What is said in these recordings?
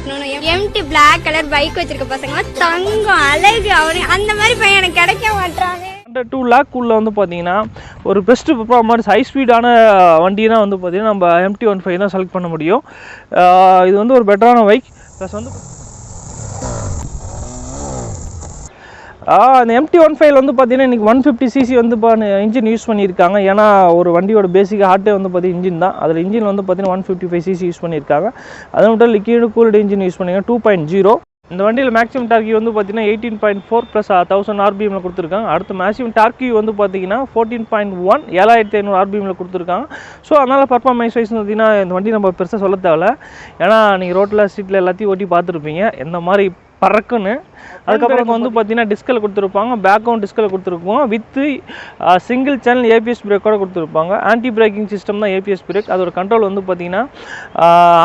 ஓட்டணும். Empty black colour bike வச்சிருக்க பசங்க தங்கம் அழகு அவனு அந்த மாதிரி பையன் எனக்கு கிடைக்க மாட்டாங்க. 2 lakh உள்ள வந்து பார்த்தீங்கன்னா ஒரு பெஸ்ட் பர்ஃபார்மன்ஸ் ஹை ஸ்பீடான வண்டினா வந்து பார்த்தீங்கன்னா நம்ம MT-15 தான் செலக்ட் பண்ண முடியும். இது வந்து ஒரு பெட்டரான பைக். ப்ளஸ் வந்து அந்த MT-15 வந்து பார்த்தீங்கன்னா இன்றைக்கி 150cc வந்து இன்ஜின் யூஸ் பண்ணியிருக்காங்க. ஏன்னா ஒரு வண்டியோட பேசிக் ஹார்ட்டே வந்து பார்த்தீங்கன்னா இன்ஜின் தான். அதில் இன்ஜின் வந்து பார்த்தீங்கன்னா 155cc யூஸ் பண்ணியிருக்காங்க. அது மட்டும் லிக்விட் கூல்டு இன்ஜின் யூஸ் பண்ணியிருக்காங்க 2.0. இந்த வண்டியில் மேக்ஸிமம் டார்கி வந்து பார்த்தீங்கன்னா 18.4 + 1000 RPMல கொடுத்துருக்காங்க. அடுத்து மேக்ஸிமம் டார்கி வந்து பார்த்தீங்கன்னா 14.1 7500 RPMல கொடுத்துருக்காங்க. ஸோ அதனால் பர்ஃபார்மன்ஸ் வைஸ் பார்த்தீங்கன்னா இந்த வண்டி நம்ம பெருசாக சொல்ல தேவையில்ல. ஏன்னா நீங்கள் ரோட்டில் ஸ்ட்ரீட்டில் எல்லாத்தையும் ஓட்டி பார்த்துருப்பீங்க எந்த மாதிரி பறக்குன்னு. அதுக்கப்புறம் வந்து பார்த்தீங்கன்னா டிஸ்கில் கொடுத்துருப்பாங்க, பேக்கும் டிஸ்கில் கொடுத்துருப்பாங்க, வித்து சிங்கிள் சேனல் ABS பிரேக்கோட கொடுத்துருப்பாங்க. ஆன்டி பிரேக்கிங் சிஸ்டம் தான் ABS பிரேக். அதோட கண்ட்ரோல் வந்து பார்த்தீங்கன்னா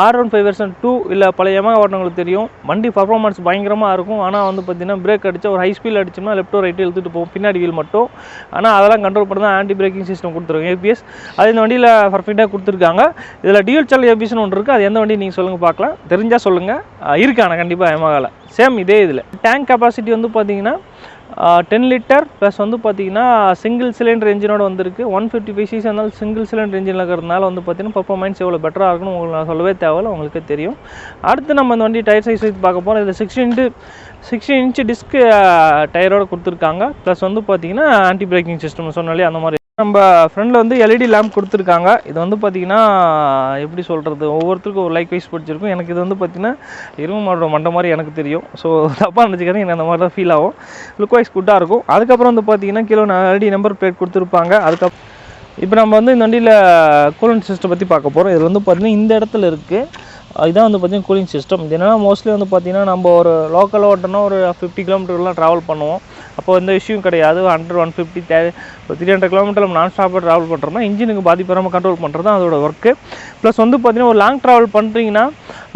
R15 வெர்ஷன் 2 இல்லை பழைய Yamaha ஓட்டுறவங்களுக்கு தெரியும். வண்டி பர்ஃபார்மன்ஸ் பயங்கரமாக இருக்கும். ஆனால் வந்து பார்த்தீங்கன்னா பிரேக் அடித்தா ஒரு ஹை ஸ்பீடில் அடிச்சோம்னா லெஃப்ட்டோ ரைட்டோ இழுத்துட்டு போகும் பின்னாடி வீல் மட்டும். ஆனால் அதெல்லாம் கண்ட்ரோல் பண்ணி தான் ஆன்டி பிரேக்கிங் சிஸ்டம் கொடுத்துருக்காங்க ABS. அது இந்த வண்டியில் பர்ஃபெக்டாக கொடுத்துருக்காங்க. இதில் டியூல் சேனல் ABSன்னு ஒன்று இருக்குது. அது எந்த வண்டி நீங்கள் சொல்லுங்கள் பார்க்கலாம், தெரிஞ்சால் சொல்லுங்கள். இருக்கான கண்டிப்பாக Yamahaவில் சேம் இதே இதில். டேங்க் கெப்பாசிட்டி வந்து பார்த்தீங்கன்னா 10 லிட்டர் ப்ளஸ் வந்து பார்த்தீங்கன்னா சிங்கிள் சிலிண்டர் இன்ஜினோட வந்திருக்கு. 155cc இருந்தாலும் சிங்கிள் சிலிண்டர் இன்ஜினில் இருக்கிறதுனால வந்து பார்த்தீங்கன்னா பர்ஃபார்மன்ஸ் எவ்வளோ பெட்டராக இருக்குன்னு உங்களுக்கு நான் சொல்லவே தேவையில்ல, உங்களுக்கே தெரியும். அடுத்து நம்ம இந்த வண்டி டயர் சைஸ் வைத்து பார்க்க போகிறோம். இதில் 16 இன்ச்சு டிஸ்க் டயரோடு கொடுத்துருக்காங்க. ப்ளஸ் வந்து பார்த்தீங்கன்னா ஆன்டி பிரேக்கிங் சிஸ்டம் சொன்னாலே அந்த மாதிரி. நம்ம ஃப்ரண்டில் வந்து LED லேம்ப் கொடுத்துருக்காங்க. இது வந்து பார்த்திங்கன்னா எப்படி சொல்கிறது, ஒவ்வொருத்தருக்கும் ஒரு லைக் வைஸ் பிடிச்சிருக்கும். எனக்கு இது வந்து பார்த்திங்கன்னா இரும்பு மண்டை மாதிரி எனக்கு தெரியும். ஸோ தப்பாக நினச்சிக்காதீங்க, எனக்கு அந்த மாதிரி தான் ஃபீல் ஆகும். லுக் வைஸ் குட்டாக இருக்கும். அதுக்கப்புறம் வந்து பார்த்திங்கன்னா கீழே LED நம்பர் பிளேட் கொடுத்துருப்பாங்க. அதுக்கப்புறம் இப்போ நம்ம வந்து இந்த வண்டியில் கூலண்ட் சிஸ்டம் பற்றி பார்க்க போகிறோம். இது வந்து பார்த்திங்கன்னா இந்த இடத்துல இருக்குது. இதுதான் வந்து பார்த்திங்கன்னா கூலிங் சிஸ்டம். இது என்னென்னா மோஸ்ட்லி வந்து பார்த்திங்கன்னா நம்ம ஒரு லோக்கல் ஓட்டனா ஒரு 50 கிலோமீட்டர்லாம் ட்ராவல் பண்ணுவோம். அப்போ எந்த இஷ்யூவும் கிடையாது. 100 150 300 கிலோமீட்டர் நம்ம நான் ஸ்டாப்பாக ட்ராவல் பண்ணுறோம்னா இன்ஜினுக்கு பாதிப்பு வராமல் கண்ட்ரோல் பண்ணுறது தான் அதோட ஒர்க்கு. ப்ளஸ் வந்து பார்த்திங்கன்னா ஒரு லாங் ட்ராவல் பண்ணுறீங்கன்னா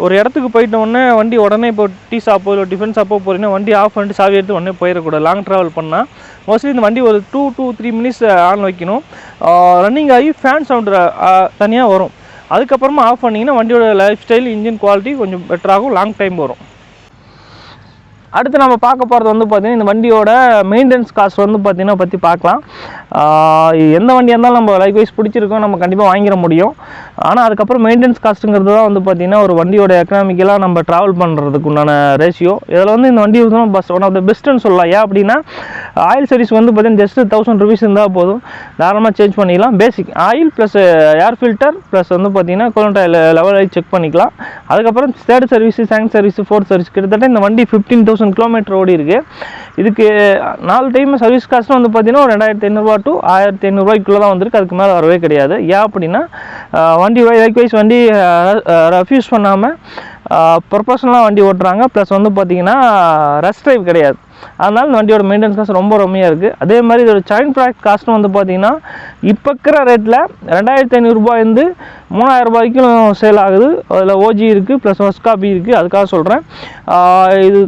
ஒரு இடத்துக்கு போயிட்டோடனே வண்டி உடனே இப்போ டீ ஷாப்போ இல்லை டிஃபன் ஷாப்போ போகிறீங்கன்னா வண்டி ஆஃப் பண்ணிட்டு சாவி எடுத்து உடனே போயிடக்கூடாது. லாங் ட்ராவல் பண்ணால் மோஸ்ட்லி இந்த வண்டி ஒரு 2 to 3 மினிட்ஸ் ஆன் வைக்கணும். ரன்னிங் ஆகி ஃபேன் சவுண்டு தனியாக வரும். அதுக்கப்புறமா ஆஃப் பண்ணிங்கன்னா வண்டியோட லைஃப் ஸ்டைல் இன்ஜின் குவாலிட்டி கொஞ்சம் பெட்டராகும், லாங் டைம் வரும். அடுத்து நம்ம பார்க்க போகிறது வந்து பார்த்திங்கன்னா இந்த வண்டியோட மெயின்டெனன்ஸ் காஸ்ட் வந்து பார்த்திங்கன்னா பற்றி பார்க்கலாம். எந்த வண்டியாக இருந்தாலும் நம்ம லைக் வைஸ் பிடிச்சிருக்கோம், நம்ம கண்டிப்பாக வாங்கிட முடியும். ஆனால் அதுக்கப்புறம் மெயின்டெனன்ஸ் காஸ்ட்டுங்கிறது தான் வந்து பார்த்திங்கன்னா ஒரு வண்டியோட எக்கனாமிக்கலாக நம்ம ட்ராவல் பண்ணுறதுக்கு உண்டான ரேஷியோ. இதில் வந்து இந்த வண்டி வந்து ஒன் ஆஃப் த பெஸ்ட்டுன்னு சொல்லலாம். ஏன் அப்படின்னா ஆயில் சர்வீஸ் வந்து பார்த்திங்கன்னா ஜஸ்ட் 1000 rupees இருந்தால் போதும், தாராளமாக சேஞ்ச் பண்ணிக்கலாம். Basic oil plus air filter plus வந்து பார்த்திங்கன்னா கூலண்ட் ஆயில் லெவல் ஆகி செக் பண்ணிக்கலாம். அதுக்கப்புறம் third service, second service, fourth service கிட்டத்தட்ட இந்த வண்டி 15,000 கிலோமீட்டர் ஓடி இருக்குது. இதுக்கு 4 டைம் சர்வீஸ் காஸ்ட்டும் வந்து பார்த்திங்கன்னா ஒரு 2500 to 1500 தான் வந்திருக்கு. அதுக்கு மேலே வரவே கிடையாது. ஏன் அப்படின்னா வண்டி லைக்வைஸ் வண்டி ரெஃப்யூஸ் பண்ணாமல் ப்ரொஃபஷனலாக வண்டி ஓட்டுறாங்க. ப்ளஸ் வந்து பார்த்திங்கன்னா ரஷ் ட்ரைவ் கிடையாது. அதனால் இந்த வண்டியோட மெயின்டெனன்ஸ் காஸ்ட் ரொம்ப கம்மியாக இருக்குது. அதே மாதிரி இதோட செயின் ப்ராடக்ட் காஸ்ட்டும் வந்து பார்த்திங்கன்னா இப்போ இருக்கிற ரேட்டில் 2500 ரூபாயிருந்து 3000 ரூபாய்க்கும் சேல் ஆகுது. அதில் OG இருக்குது ப்ளஸ் ஃபர்ஸ்ட் காப்பி இருக்குது. அதுக்காக சொல்கிறேன். இது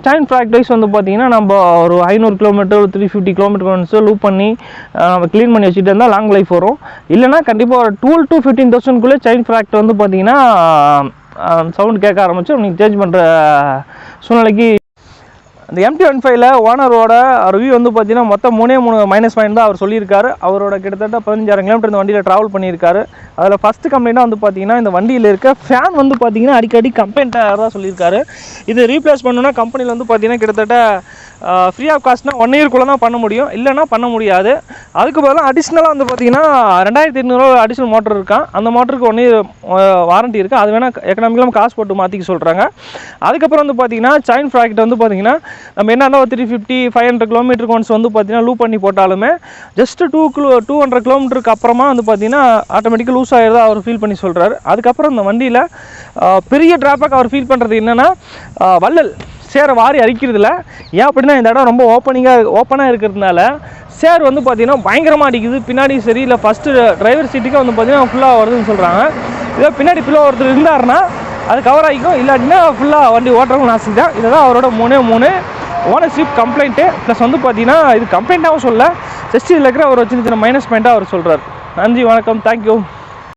செயின் ப்ராடக்ட் வைஸ் வந்து பார்த்திங்கன்னா நம்ம ஒரு 500 கிலோமீட்டர் 350 கிலோமீட்டர் ஒன்ஸ் லூப் பண்ணி நம்ம க்ளீன் பண்ணி வச்சுட்டு இருந்தால் லாங் லைஃப் வரும். இல்லைனா கண்டிப்பாக ஒரு 12 to 15,000 செயின் ப்ராடக்ட் வந்து பார்த்திங்கன்னா சவுண்ட் கேட்க ஆரம்பிச்சு நீங்கள் சேஞ்ச் பண்ணுற சூழ்நிலைக்கு. இந்த MT-15 ஓனரோட ரிவ்யூ வந்து பார்த்தீங்கன்னா மொத்தம் 3 மைனஸ் பாயிண்ட் தான் அவர் சொல்லியிருக்காரு. அவரோட கிட்டத்தட்ட 15,000 கிலோமீட்டர் இந்த வண்டியில் ட்ராவல் பண்ணியிருக்காரு. அதில் ஃபஸ்ட்டு கம்ப்ளைண்ட்டாக வந்து பார்த்தீங்கன்னா இந்த வண்டியில் இருக்க ஃபேன் வந்து பார்த்தீங்கன்னா அடிக்கடி கம்ப்ளைண்ட்டாக தான் சொல்லியிருக்காரு. இது ரீப்ளேஸ் பண்ணணுன்னா கம்பெனியில் வந்து பார்த்தீங்கன்னா கிட்டத்தட்ட ஃப்ரீ ஆஃப் காஸ்ட்னா 1 இயர்க்குள்ளே தான் பண்ண முடியும், இல்லைனா பண்ண முடியாது. அதுக்கு பதிலாக அடிஷ்னலாக வந்து பார்த்தீங்கன்னா 2800 அடிஷ்னல் மோட்டர் இருக்கான். அந்த மோட்டருக்கு 1 இயர் வாரண்ட்டி இருக்குது. அது வேணால் எக்கனாமிக்கலாக காசு போட்டு மாற்றிக்க சொல்கிறாங்க. அதுக்கப்புறம் வந்து பார்த்தீங்கன்னா செயின் ப்ராக்கெட் வந்து பார்த்தீங்கன்னா நம்ம என்னன்னா ஒரு 350-500 கிலோமீட்டருக்கு ஒன்ஸ் வந்து பார்த்தீங்கன்னா லூப் பண்ணி போட்டாலுமே ஜஸ்ட் 200 கிலோமீட்டருக்கு அப்புறமா வந்து பார்த்தீங்கன்னா ஆட்டோமேட்டிக்காக லூஸ் ஆகிடுது அவர் ஃபீல் பண்ணி சொல்கிறாரு. அதுக்கப்புறம் இந்த வண்டியில் பெரிய ட்ராபேக் அவர் ஃபீல் பண்ணுறது என்னென்னா வள்ளல் சேரை வாரி அடிக்கிறதுல. ஏன் அப்படின்னா இந்த இடம் ரொம்ப ஓப்பனாக இருக்கிறதுனால சேர் வந்து பார்த்திங்கன்னா பயங்கரமாக அடிக்குது. பின்னாடி சரி இல்லை ஃபஸ்ட்டு டிரைவர் சீட்டுக்கு வந்து பார்த்திங்கன்னா ஃபுல்லாக வருதுன்னு சொல்கிறாங்க. இதோ பின்னாடி ஃபுல்லாக ஒருத்தர் இருந்தாருன்னா அது கவர் ஆகிக்கும், இல்லாட்டினா ஃபுல்லாக வண்டி ஓட்டுறவங்க நாசி தான். இதை தான் அவரோட 3 ஓனர்ஷிப் கம்ப்ளைண்ட்டு. ப்ளஸ் வந்து பார்த்திங்கன்னா இது கம்ப்ளைண்ட்டாகவும் சொல்ல, ஜஸ்ட் இதில் இருக்கிற ஒரு சின்ன மைனஸ் பாயிண்ட்டாக அவர் சொல்கிறார். நன்றி, வணக்கம், தேங்க்யூ.